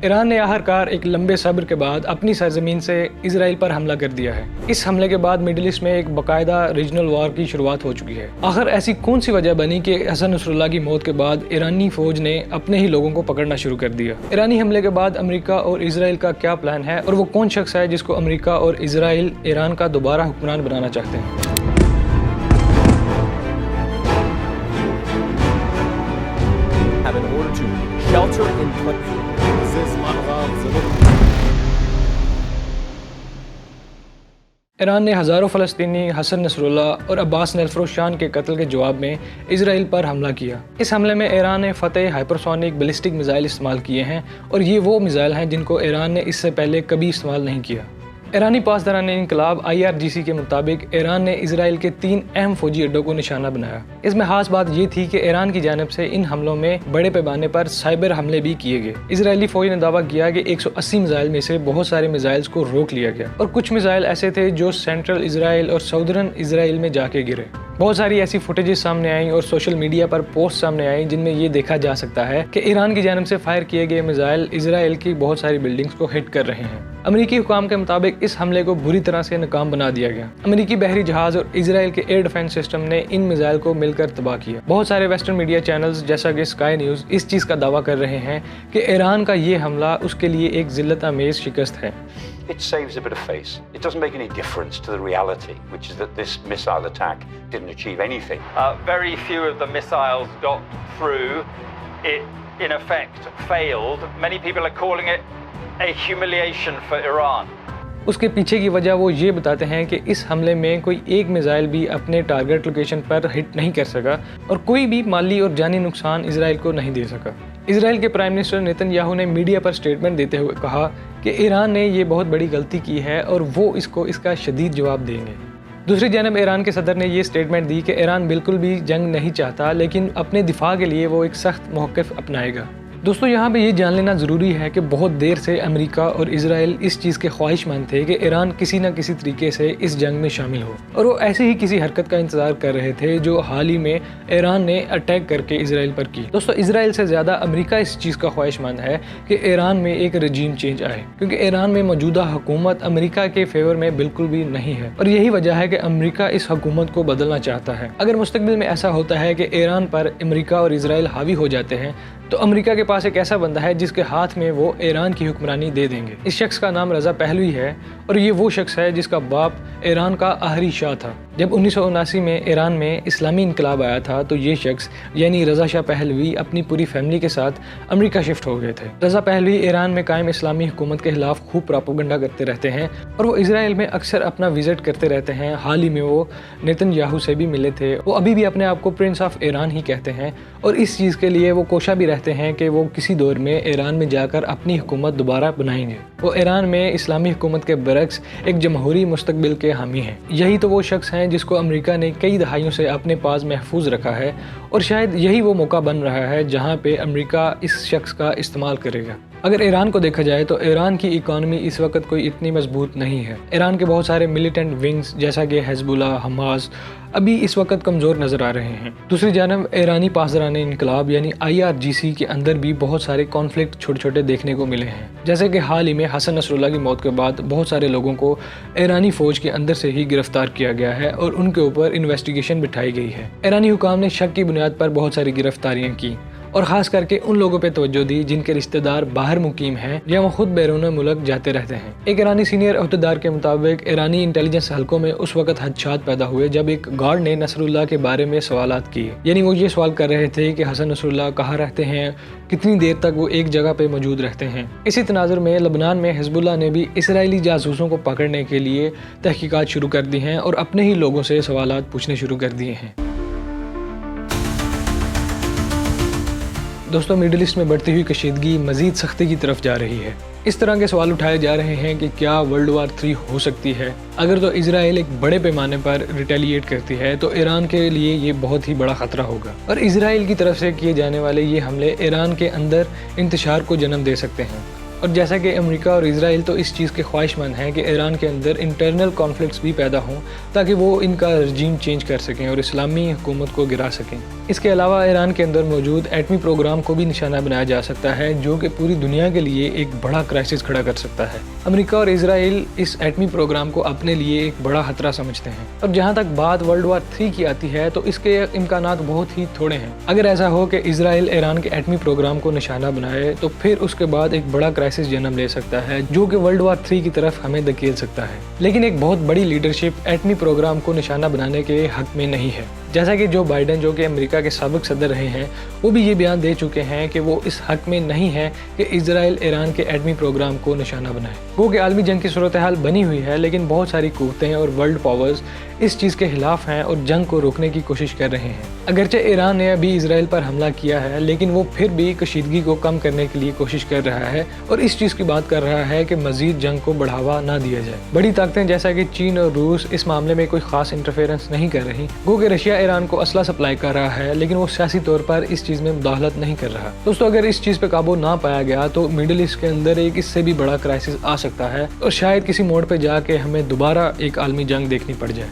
ایران نے آخرکار ایک لمبے صبر کے بعد اپنی سرزمین سے اسرائیل پر حملہ کر دیا ہے۔ اس حملے کے بعد مڈل ایسٹ میں ایک باقاعدہ ریجنل وار کی شروعات ہو چکی ہے۔ آخر ایسی کون سی وجہ بنی کہ حسن نصر اللہ کی موت کے بعد ایرانی فوج نے اپنے ہی لوگوں کو پکڑنا شروع کر دیا؟ ایرانی حملے کے بعد امریکہ اور اسرائیل کا کیا پلان ہے، اور وہ کون شخص ہے جس کو امریکہ اور اسرائیل ایران کا دوبارہ حکمران بنانا چاہتے ہیں؟ ایران نے ہزاروں فلسطینی حسن نصر اللہ اور عباس نیلفروز شان کے قتل کے جواب میں اسرائیل پر حملہ کیا۔ اس حملے میں ایران نے فتح ہائپرسونک بیلسٹک میزائل استعمال کیے ہیں، اور یہ وہ میزائل ہیں جن کو ایران نے اس سے پہلے کبھی استعمال نہیں کیا۔ ایرانی پاسداران انقلاب IRGC کے مطابق ایران نے اسرائیل کے 3 اہم فوجی اڈوں کو نشانہ بنایا۔ اس میں خاص بات یہ تھی کہ ایران کی جانب سے ان حملوں میں بڑے پیمانے پر سائبر حملے بھی کیے گئے۔ اسرائیلی فوج نے دعویٰ کیا کہ 180 میزائل میں سے بہت سارے میزائلز کو روک لیا گیا، اور کچھ میزائل ایسے تھے جو سینٹرل اسرائیل اور ساؤدرن اسرائیل میں جا کے گرے۔ بہت ساری ایسی فوٹیجز سامنے آئیں اور سوشل میڈیا پر پوسٹ سامنے آئیں جن میں یہ دیکھا جا سکتا ہے کہ ایران کی جانب سے فائر کیے گئے میزائل اسرائیل کی بہت ساری بلڈنگز کو ہٹ کر رہے ہیں۔ امریکی حکام کے مطابق اس حملے کو بری طرح سے ناکام بنا دیا گیا۔ امریکی بحری جہاز اور اسرائیل کے ایئر ڈیفنس سسٹم نے ان میزائل کو مل کر تباہ کیا۔ بہت سارے ویسٹرن میڈیا چینلز جیسا کہ اسکائی نیوز اس چیز کا دعویٰ کر رہے ہیں کہ ایران کا یہ حملہ اس کے لیے ایک ذلت آمیز شکست ہے۔ It saves a bit of face. It doesn't make any difference to the reality, which is that this missile attack didn't achieve anything. Very few of the missiles got through. It, in effect, failed. Many people are calling it a humiliation for Iran. اس کے پیچھے کی وجہ وہ یہ بتاتے ہیں کہ اس حملے میں کوئی ایک میزائل بھی اپنے ٹارگٹ لوکیشن پر ہٹ نہیں کر سکا، اور کوئی بھی مالی اور جانی نقصان اسرائیل کو نہیں دے سکا۔ اسرائیل کے پرائم منسٹر نیتن یاہو نے میڈیا پر سٹیٹمنٹ دیتے ہوئے کہا کہ ایران نے یہ بہت بڑی غلطی کی ہے اور وہ اس کو اس کا شدید جواب دیں گے۔ دوسری جانب ایران کے صدر نے یہ سٹیٹمنٹ دی کہ ایران بالکل بھی جنگ نہیں چاہتا، لیکن اپنے دفاع کے لیے وہ ایک سخت موقف اپنائے گا۔ دوستو، یہاں پہ یہ جان لینا ضروری ہے کہ بہت دیر سے امریکہ اور اسرائیل اس چیز کے خواہش مند تھے کہ ایران کسی نہ کسی طریقے سے اس جنگ میں شامل ہو، اور وہ ایسے ہی کسی حرکت کا انتظار کر رہے تھے جو حال ہی میں ایران نے اٹیک کر کے اسرائیل پر کی۔ دوستو، اسرائیل سے زیادہ امریکہ اس چیز کا خواہش مند ہے کہ ایران میں ایک رجیم چینج آئے، کیونکہ ایران میں موجودہ حکومت امریکہ کے فیور میں بالکل بھی نہیں ہے، اور یہی وجہ ہے کہ امریکہ اس حکومت کو بدلنا چاہتا ہے۔ اگر مستقبل میں ایسا ہوتا ہے کہ ایران پر امریکہ اور اسرائیل حاوی ہو جاتے ہیں، تو امریکہ کے پاس ایک ایسا بندہ ہے جس کے ہاتھ میں وہ ایران کی حکمرانی دے دیں گے۔ اس شخص کا نام رضا پہلوی ہے، اور یہ وہ شخص ہے جس کا باپ ایران کا آخری شاہ تھا۔ جب 1979 میں ایران میں اسلامی انقلاب آیا تھا تو یہ شخص یعنی رضا شاہ پہلوی اپنی پوری فیملی کے ساتھ امریکہ شفٹ ہو گئے تھے۔ رضا پہلوی ایران میں قائم اسلامی حکومت کے خلاف خوب پراپوگنڈا کرتے رہتے ہیں، اور وہ اسرائیل میں اکثر اپنا وزٹ کرتے رہتے ہیں۔ حال ہی میں وہ نیتن یاہو سے بھی ملے تھے۔ وہ ابھی بھی اپنے آپ کو پرنس آف ایران ہی کہتے ہیں، اور اس چیز کے لیے وہ کوشاں بھی رہتے ہیں کہ وہ کسی دور میں ایران میں جا کر اپنی حکومت دوبارہ بنائیں گے۔ وہ ایران میں اسلامی حکومت کے برعکس ایک جمہوری مستقبل کے حامی ہیں۔ یہی تو وہ شخص ہیں جس کو امریکہ نے کئی دہائیوں سے اپنے پاس محفوظ رکھا ہے، اور شاید یہی وہ موقع بن رہا ہے جہاں پہ امریکہ اس شخص کا استعمال کرے گا۔ اگر ایران کو دیکھا جائے تو ایران کی اکانومی اس وقت کوئی اتنی مضبوط نہیں ہے۔ ایران کے بہت سارے ملیٹنٹ ونگز جیسا کہ حزب اللہ، حماس ابھی اس وقت کمزور نظر آ رہے ہیں۔ دوسری جانب ایرانی پاسداران انقلاب یعنی IRGC کے اندر بھی بہت سارے کانفلکٹ چھوٹے چھوٹے دیکھنے کو ملے ہیں، جیسے کہ حال ہی میں حسن نصر اللہ کی موت کے بعد بہت سارے لوگوں کو ایرانی فوج کے اندر سے ہی گرفتار کیا گیا ہے، اور ان کے اوپر انویسٹیگیشن بٹھائی گئی ہے۔ ایرانی حکام نے شک کی بنیاد پر بہت ساری گرفتاریاں کی، اور خاص کر کے ان لوگوں پہ توجہ دی جن کے رشتہ دار باہر مقیم ہیں یا وہ خود بیرون ملک جاتے رہتے ہیں۔ ایک ایرانی سینئر عہدیدار کے مطابق ایرانی انٹیلیجنس حلقوں میں اس وقت خدشات پیدا ہوئے جب ایک گارڈ نے نصر اللہ کے بارے میں سوالات کیے، یعنی وہ یہ سوال کر رہے تھے کہ حسن نصر اللہ کہاں رہتے ہیں، کتنی دیر تک وہ ایک جگہ پہ موجود رہتے ہیں۔ اسی تناظر میں لبنان میں حزب اللہ نے بھی اسرائیلی جاسوسوں کو پکڑنے کے لیے تحقیقات شروع کر دی ہیں، اور اپنے ہی لوگوں سے سوالات پوچھنے شروع کر دیے ہیں۔ دوستوں، مڈل ایسٹ میں بڑھتی ہوئی کشیدگی مزید سختی کی طرف جا رہی ہے۔ اس طرح کے سوال اٹھائے جا رہے ہیں کہ کیا ورلڈ وار 3 ہو سکتی ہے؟ اگر تو اسرائیل ایک بڑے پیمانے پر ریٹیلیٹ کرتی ہے تو ایران کے لیے یہ بہت ہی بڑا خطرہ ہوگا، اور اسرائیل کی طرف سے کیے جانے والے یہ حملے ایران کے اندر انتشار کو جنم دے سکتے ہیں، اور جیسا کہ امریکہ اور اسرائیل تو اس چیز کے خواہش مند ہیں کہ ایران کے اندر انٹرنل کانفلکٹس بھی پیدا ہوں تاکہ وہ ان کا رجیم چینج کر سکیں اور اسلامی حکومت کو گرا سکیں۔ اس کے علاوہ ایران کے اندر موجود ایٹمی پروگرام کو بھی نشانہ بنایا جا سکتا ہے جو کہ پوری دنیا کے لیے ایک بڑا کرائسس کھڑا کر سکتا ہے۔ امریکہ اور اسرائیل اس ایٹمی پروگرام کو اپنے لیے ایک بڑا خطرہ سمجھتے ہیں، اور جہاں تک بات ورلڈ وار 3 کی آتی ہے تو اس کے امکانات بہت ہی تھوڑے ہیں۔ اگر ایسا ہو کہ اسرائیل ایران کے ایٹمی پروگرام کو نشانہ بنائے تو پھر اس کے بعد ایک بڑا کرائسس جنم لے سکتا ہے جو کہ ورلڈ وار 3 کی طرف ہمیں دھکیل سکتا ہے۔ لیکن ایک بہت بڑی لیڈرشپ ایٹمی پروگرام کو نشانہ بنانے کے حق میں نہیں ہے، جیسا کہ جو بائیڈن جو کہ امریکہ کے سابق صدر رہے ہیں وہ بھی یہ بیان دے چکے ہیں کہ وہ اس حق میں نہیں ہے کہ اسرائیل ایران کے ایٹمی پروگرام کو نشانہ بنائے۔ وہ کہ عالمی جنگ کی صورتحال بنی ہوئی ہے، لیکن بہت ساری قوتیں اور ورلڈ پاورز اس چیز کے خلاف ہیں اور جنگ کو روکنے کی کوشش کر رہے ہیں۔ اگرچہ ایران نے ابھی اسرائیل پر حملہ کیا ہے، لیکن وہ پھر بھی کشیدگی کو کم کرنے کے لیے کوشش کر رہا ہے اور اس چیز کی بات کر رہا ہے کہ مزید جنگ کو بڑھاوا نہ دیا جائے۔ بڑی طاقتیں جیسا کہ چین اور روس اس معاملے میں کوئی خاص انٹرفیئرنس نہیں کر رہی، گو کہ رشیا ایران کو اسلحہ سپلائی کر رہا ہے، لیکن وہ سیاسی طور پر اس چیز میں مداخلت نہیں کر رہا۔ دوستو، اگر اس چیز پہ قابو نہ پایا گیا تو میڈل ایسٹ کے اندر ایک اس سے بھی بڑا کرائسس آ سکتا ہے اور شاید کسی موڑ پہ جا کے ہمیں دوبارہ ایک عالمی جنگ دیکھنی پڑ جائے۔